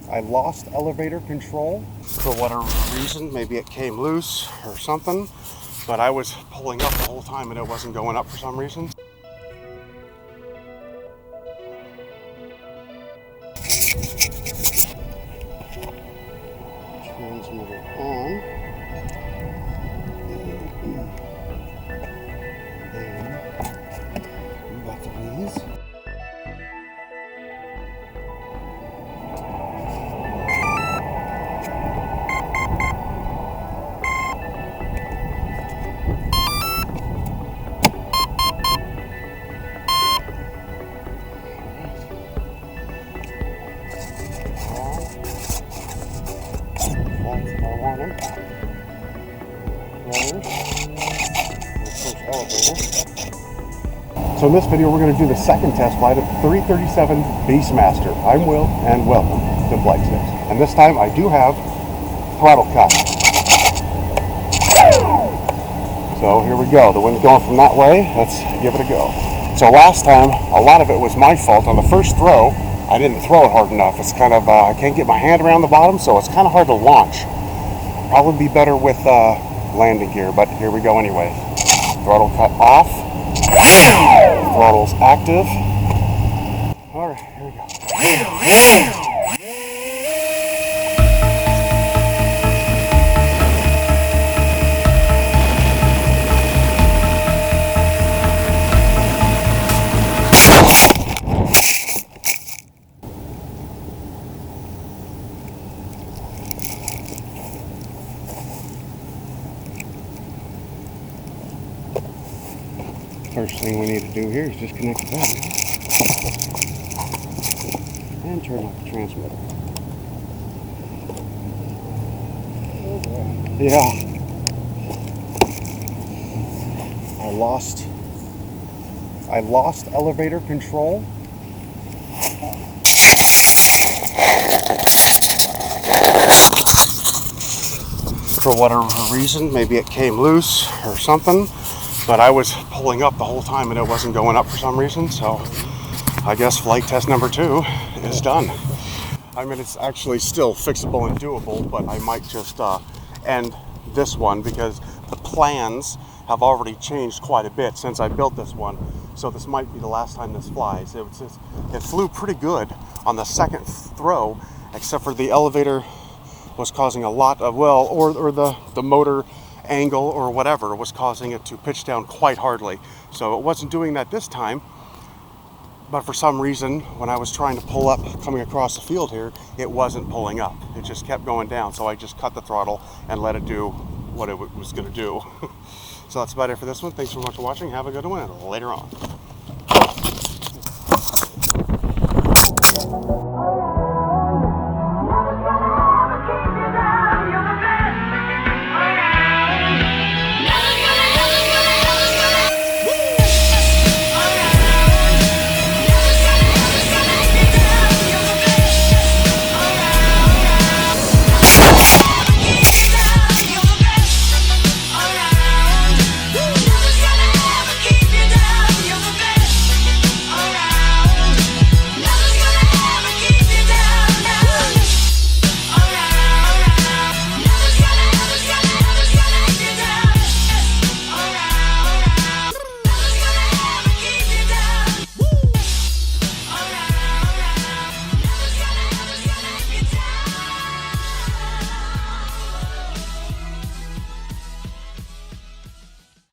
I lost elevator control for whatever reason. Maybe it came loose or something, but I was pulling up the whole time and it wasn't going up for some reason. Transmitter on. And batteries. So in this video, we're going to do the second test flight of 337 Beastmaster. I'm Will, and welcome to Flight 6. And this time, I do have throttle cut. So here we go. The wind's going from that way. Let's give it a go. So last time, a lot of it was my fault. On the first throw, I didn't throw it hard enough. It's kind of, I can't get my hand around the bottom, so it's kind of hard to launch. Probably be better with landing gear, but here we go anyway. Throttle cut off. Throttle's active. All right, here we go. First thing we need to do here is just connect the battery and turn off the transmitter. Yeah. I lost elevator control. For whatever reason, maybe it came loose or something. But I was pulling up the whole time and it wasn't going up for some reason, so I guess flight test number 2 is done. I mean, it's actually still fixable and doable, but I might just end this one because the plans have already changed quite a bit since I built this one. So this might be the last time this flies. It flew pretty good on the second throw, except for the elevator was causing a lot of, well, or the motor angle or whatever was causing it to pitch down quite hardly. So it wasn't doing that this time, but for some reason when I was trying to pull up coming across the field here, it wasn't pulling up. It just kept going down, so I just cut the throttle and let it do what it was going to do. So that's about it for this one. Thanks so much for watching. Have a good one, and later on.